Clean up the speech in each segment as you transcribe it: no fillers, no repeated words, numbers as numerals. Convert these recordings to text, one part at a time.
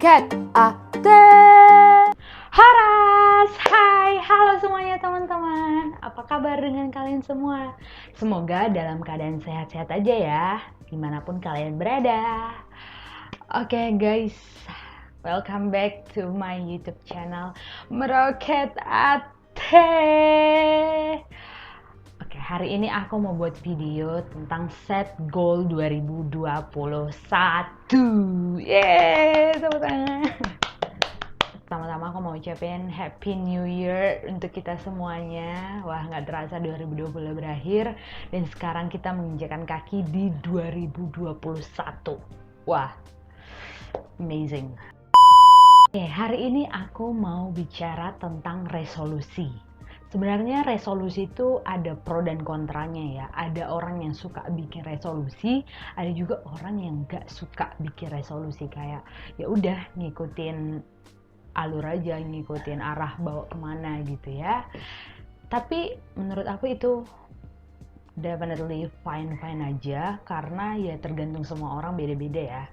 Meroket AT. Haras, hai, halo semuanya teman-teman. Apa kabar dengan kalian semua? Semoga dalam keadaan sehat-sehat aja ya, dimanapun kalian berada. Oke guys, welcome back to my YouTube channel Meroket AT. Oke, hari ini aku mau buat video tentang set goal 2021. Yeay, tepuk tangan. Pertama-tama aku mau ucapin Happy New Year untuk kita semuanya. Wah, nggak terasa 2020 berakhir dan sekarang kita menginjakan kaki di 2021. Wah, amazing. Oke, hari ini aku mau bicara tentang resolusi. Sebenarnya resolusi itu ada pro dan kontranya ya. Ada orang yang suka bikin resolusi, ada juga orang yang nggak suka bikin resolusi, kayak ya udah ngikutin alur aja, ngikutin arah bawa kemana gitu ya. Tapi menurut aku itu definitely fine aja, karena ya tergantung semua orang beda-beda ya.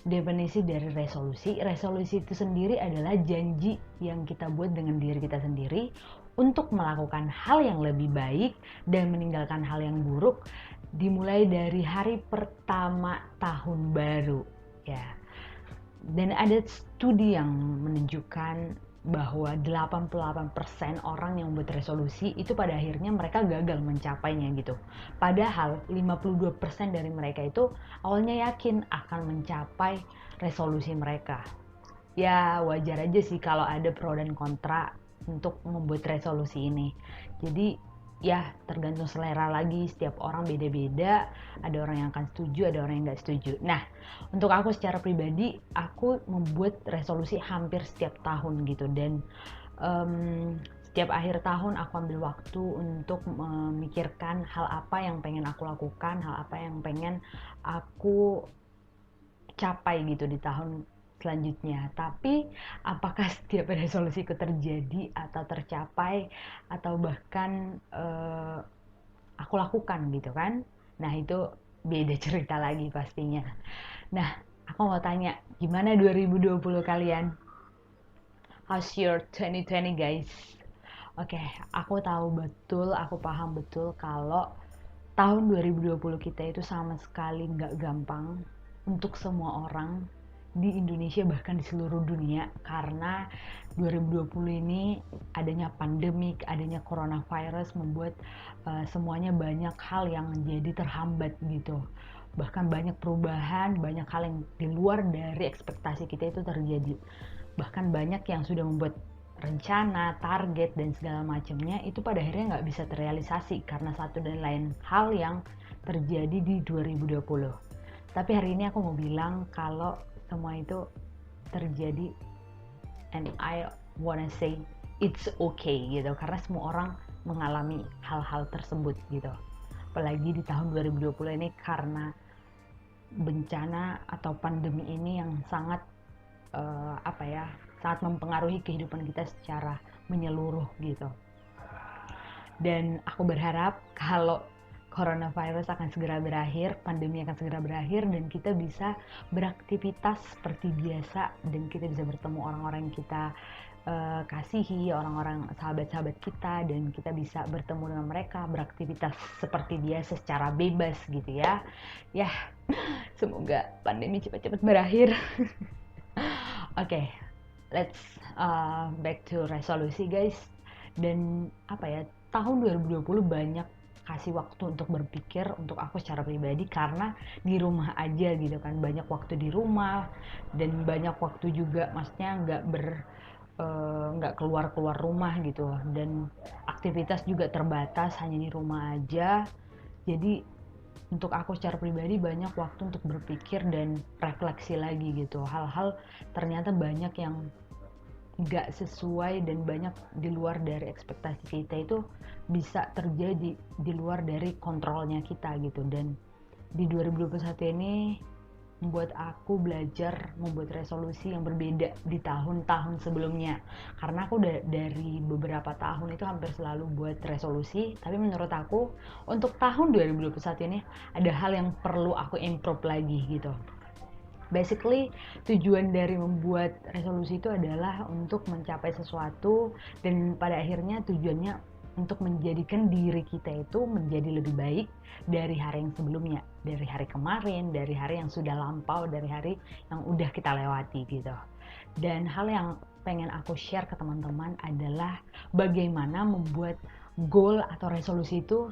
Definisi dari resolusi itu sendiri adalah janji yang kita buat dengan diri kita sendiri untuk melakukan hal yang lebih baik dan meninggalkan hal yang buruk, dimulai dari hari pertama tahun baru ya. Dan ada studi yang menunjukkan bahwa 88% orang yang buat resolusi itu pada akhirnya mereka gagal mencapainya gitu. Padahal 52% dari mereka itu awalnya yakin akan mencapai resolusi mereka. Ya wajar aja sih kalau ada pro dan kontra untuk membuat resolusi ini. Jadi ya tergantung selera lagi, setiap orang beda-beda, ada orang yang akan setuju, ada orang yang nggak setuju. Nah, untuk aku secara pribadi, aku membuat resolusi hampir setiap tahun gitu, dan setiap akhir tahun aku ambil waktu untuk memikirkan hal apa yang pengen aku lakukan, hal apa yang pengen aku capai gitu di tahun selanjutnya. Tapi apakah setiap resolusiku terjadi atau tercapai atau bahkan aku lakukan gitu kan? Nah, itu beda cerita lagi pastinya. Nah, aku mau tanya, gimana 2020 kalian? How's your 2020 guys? Oke, aku tahu betul, aku paham betul kalau tahun 2020 kita itu sama sekali nggak gampang untuk semua orang di Indonesia, bahkan di seluruh dunia, karena 2020 ini adanya pandemik, adanya coronavirus membuat semuanya banyak hal yang jadi terhambat gitu. Bahkan banyak perubahan, banyak hal yang di luar dari ekspektasi kita itu terjadi. Bahkan banyak yang sudah membuat rencana, target, dan segala macamnya itu pada akhirnya nggak bisa terrealisasi karena satu dan lain hal yang terjadi di 2020. Tapi hari ini aku mau bilang kalau semua itu terjadi, and I wanna say it's okay gitu, karena semua orang mengalami hal-hal tersebut gitu. Apalagi di tahun 2020 ini karena bencana atau pandemi ini yang sangat sangat mempengaruhi kehidupan kita secara menyeluruh gitu. Dan aku berharap kalau coronavirus akan segera berakhir, pandemi akan segera berakhir, dan kita bisa beraktivitas seperti biasa, dan kita bisa bertemu orang-orang yang kita kasihi, orang-orang sahabat-sahabat kita, dan kita bisa bertemu dengan mereka, beraktivitas seperti biasa secara bebas gitu ya. Ya, semoga pandemi cepat-cepat berakhir. Oke, let's back to resolusi guys. Dan tahun 2020 banyak kasih waktu untuk berpikir untuk aku secara pribadi, karena di rumah aja gitu kan, banyak waktu di rumah, dan banyak waktu juga maksudnya nggak keluar rumah gitu, dan aktivitas juga terbatas, hanya di rumah aja. Jadi untuk aku secara pribadi banyak waktu untuk berpikir dan refleksi lagi gitu. Hal-hal ternyata banyak yang nggak sesuai dan banyak di luar dari ekspektasi kita itu bisa terjadi di luar dari kontrolnya kita gitu. Dan di 2021 ini membuat aku belajar membuat resolusi yang berbeda di tahun-tahun sebelumnya, karena aku dari beberapa tahun itu hampir selalu buat resolusi, tapi menurut aku untuk tahun 2021 ini ada hal yang perlu aku improve lagi gitu. Basically, tujuan dari membuat resolusi itu adalah untuk mencapai sesuatu, dan pada akhirnya tujuannya untuk menjadikan diri kita itu menjadi lebih baik dari hari yang sebelumnya, dari hari kemarin, dari hari yang sudah lampau, dari hari yang udah kita lewati gitu. Dan hal yang pengen aku share ke teman-teman adalah bagaimana membuat goal atau resolusi itu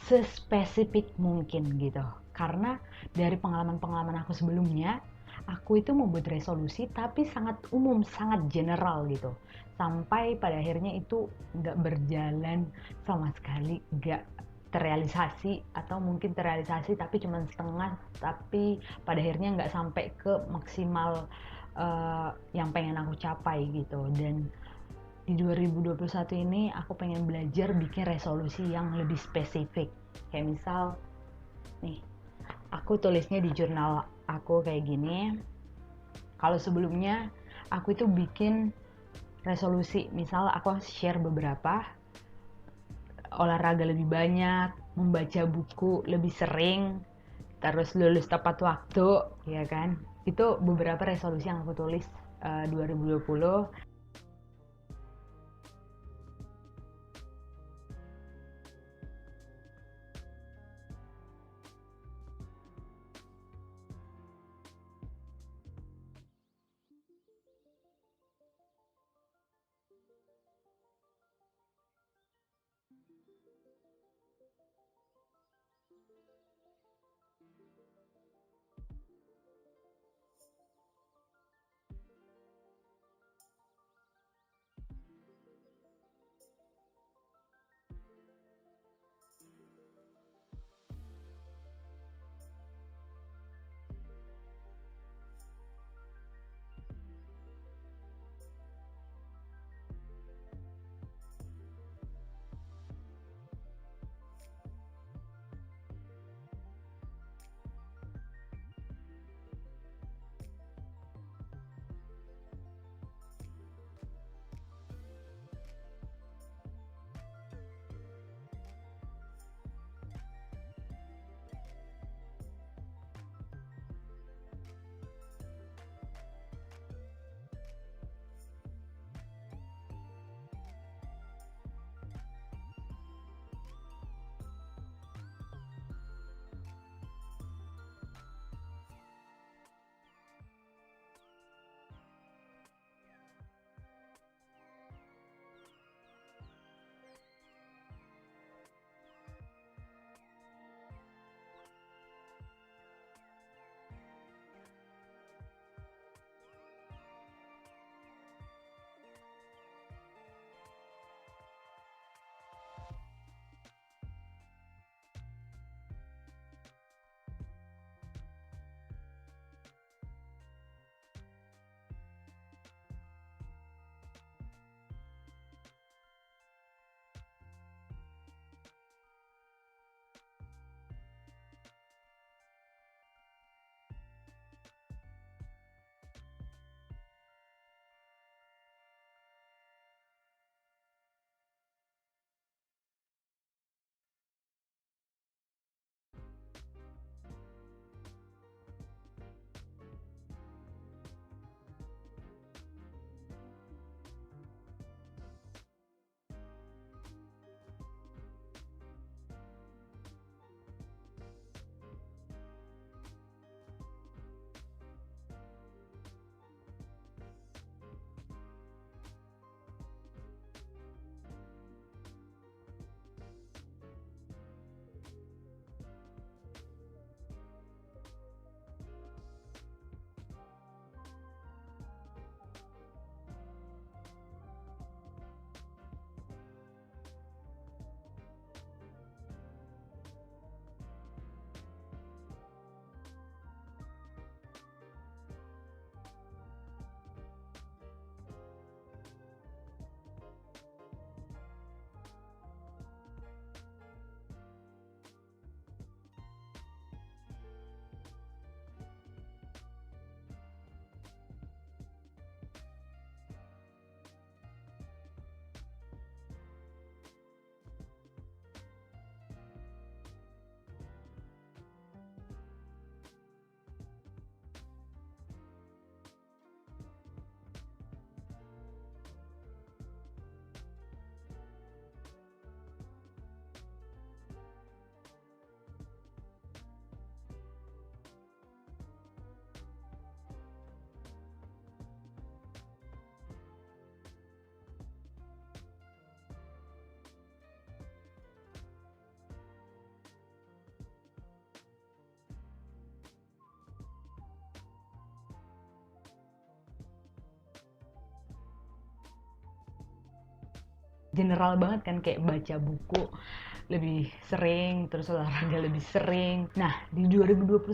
sespesifik mungkin gitu. Karena dari pengalaman-pengalaman aku sebelumnya, aku itu membuat resolusi tapi sangat umum, sangat general gitu. Sampai pada akhirnya itu nggak berjalan sama sekali, nggak terrealisasi, atau mungkin terrealisasi tapi cuma setengah, tapi pada akhirnya nggak sampai ke maksimal yang pengen aku capai gitu. Dan di 2021 ini aku pengen belajar bikin resolusi yang lebih spesifik. Kayak misal nih, aku tulisnya di jurnal aku kayak gini. Kalau sebelumnya aku itu bikin resolusi, misal aku share beberapa: olahraga lebih banyak, membaca buku lebih sering, terus lulus tepat waktu, ya kan? Itu beberapa resolusi yang aku tulis 2020. general banget kan, kayak baca buku lebih sering, terus olahraga lebih sering. Nah, di 2021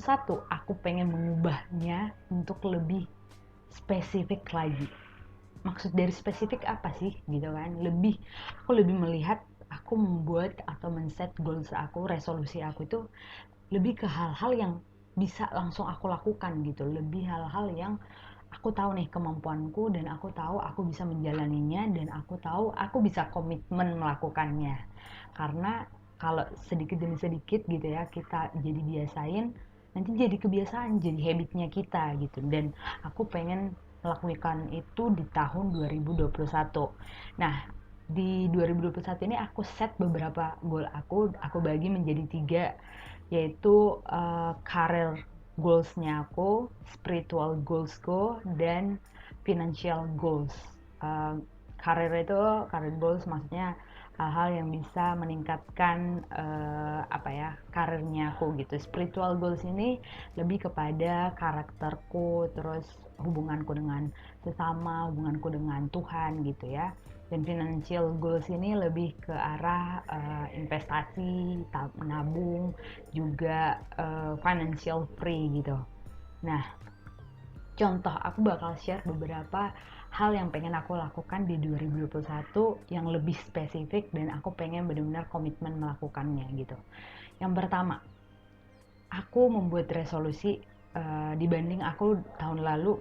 aku pengen mengubahnya untuk lebih spesifik lagi. Maksud dari spesifik apa sih gitu kan? Aku lebih melihat aku membuat atau men-set goals aku, resolusi aku itu lebih ke hal-hal yang bisa langsung aku lakukan gitu. Lebih hal-hal yang aku tahu nih kemampuanku, dan aku tahu aku bisa menjalaninya, dan aku tahu aku bisa komitmen melakukannya. Karena kalau sedikit demi sedikit gitu ya kita jadi biasain, nanti jadi kebiasaan, jadi habitnya kita gitu. Dan aku pengen melakukan itu di tahun 2021. Nah, di 2021 ini aku set beberapa goal aku bagi menjadi 3, yaitu career goals-nya aku, spiritual goals-ku, dan financial goals. Career goals maksudnya hal-hal yang bisa meningkatkan karirnya aku gitu. Spiritual goals ini lebih kepada karakterku, terus hubunganku dengan sesama, hubunganku dengan Tuhan gitu ya. Dan financial goals ini lebih ke arah investasi, menabung, juga financial free gitu. Nah, contoh aku bakal share beberapa hal yang pengen aku lakukan di 2021 yang lebih spesifik, dan aku pengen benar-benar komitmen melakukannya gitu. Yang pertama, aku membuat resolusi dibanding aku tahun lalu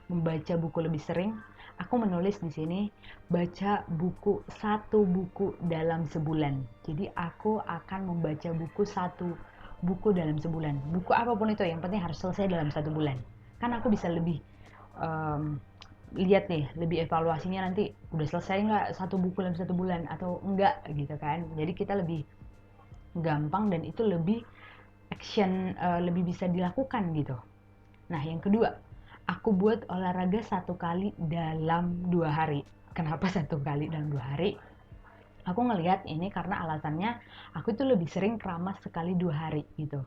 membaca buku lebih sering. Aku menulis di sini baca satu buku dalam sebulan. Jadi aku akan membaca satu buku dalam sebulan. Buku apapun itu, yang penting harus selesai dalam 1 bulan. Kan aku bisa lebih lihat nih, lebih evaluasinya nanti udah selesai nggak satu buku dalam 1 bulan atau enggak gitu kan. Jadi kita lebih gampang, dan itu lebih action, lebih bisa dilakukan gitu. Nah, yang kedua, aku buat olahraga 1 kali dalam 2 hari. Kenapa 1 kali dalam 2 hari? Aku ngelihat ini karena alasannya aku tuh lebih sering keramas sekali 2 hari gitu.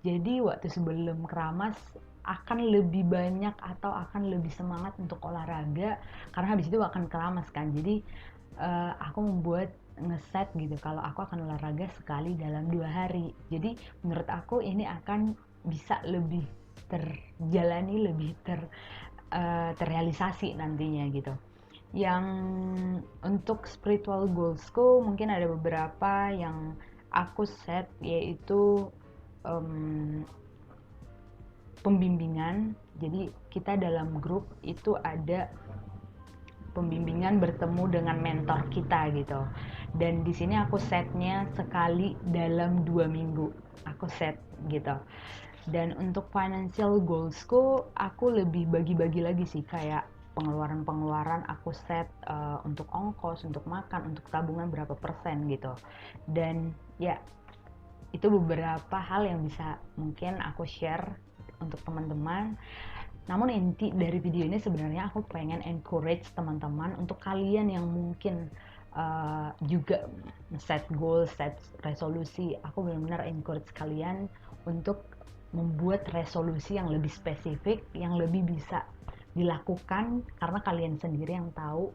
Jadi waktu sebelum keramas akan lebih banyak atau akan lebih semangat untuk olahraga, karena habis itu akan keramas kan. Jadi aku membuat ngeset gitu kalau aku akan olahraga sekali dalam 2 hari. Jadi menurut aku ini akan bisa lebih terjalani, lebih terrealisasi nantinya gitu. Yang untuk spiritual goalsku mungkin ada beberapa yang aku set, yaitu pembimbingan. Jadi kita dalam grup itu ada pembimbingan, bertemu dengan mentor kita gitu. Dan di sini aku setnya sekali dalam 2 minggu. Aku set gitu. Dan untuk financial goalsku, aku lebih bagi-bagi lagi sih, kayak pengeluaran-pengeluaran aku set untuk ongkos, untuk makan, untuk tabungan berapa persen gitu. Dan ya, itu beberapa hal yang bisa mungkin aku share untuk teman-teman. Namun inti dari video ini sebenarnya aku pengen encourage teman-teman, untuk kalian yang mungkin juga set goal, set resolusi. Aku benar-benar encourage kalian untuk membuat resolusi yang lebih spesifik, yang lebih bisa dilakukan, karena kalian sendiri yang tahu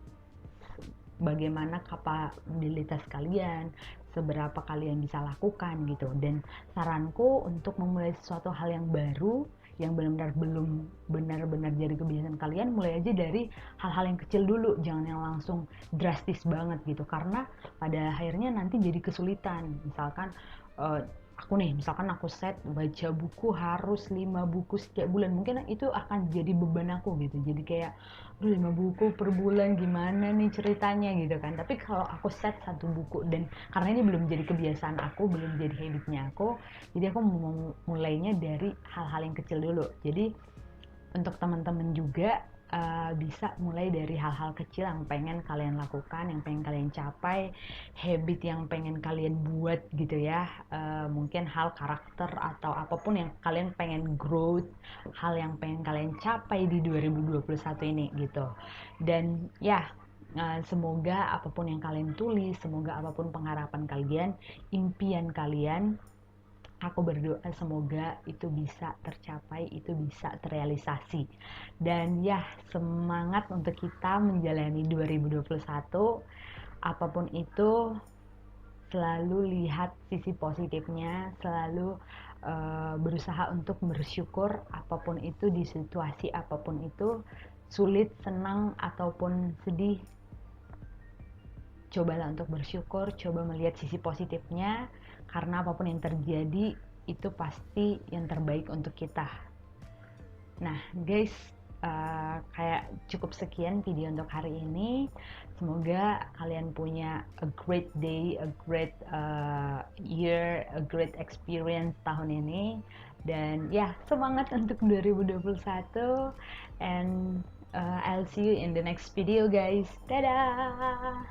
bagaimana kapabilitas kalian, seberapa kalian bisa lakukan gitu. Dan saranku untuk memulai sesuatu hal yang baru, yang benar-benar belum benar-benar jadi kebiasaan kalian, mulai aja dari hal-hal yang kecil dulu, jangan yang langsung drastis banget gitu, karena pada akhirnya nanti jadi kesulitan. Misalkan misalkan aku set baca buku harus 5 buku setiap bulan, mungkin itu akan jadi beban aku gitu. Jadi kayak 5 buku per bulan gimana nih ceritanya gitu kan. Tapi kalau aku set 1 buku, dan karena ini belum jadi kebiasaan aku, belum jadi habitnya aku, jadi aku mau mulainya dari hal-hal yang kecil dulu. Jadi untuk teman-teman juga bisa mulai dari hal-hal kecil yang pengen kalian lakukan, yang pengen kalian capai, habit yang pengen kalian buat gitu ya. Mungkin hal karakter atau apapun yang kalian pengen growth, hal yang pengen kalian capai di 2021 ini gitu. Dan ya, semoga apapun yang kalian tulis, semoga apapun pengharapan kalian, impian kalian, aku berdoa semoga itu bisa tercapai, itu bisa terrealisasi. Dan ya, semangat untuk kita menjalani 2021. apapun itu selalu lihat sisi positifnya, selalu berusaha untuk bersyukur apapun itu, di situasi apapun itu, sulit, senang ataupun sedih, cobalah untuk bersyukur, coba melihat sisi positifnya, karena apapun yang terjadi itu pasti yang terbaik untuk kita. Nah guys, kayak cukup sekian video untuk hari ini. Semoga kalian punya a great day, a great year, a great experience tahun ini. Dan ya, semangat untuk 2021. And I'll see you in the next video guys. Dadah!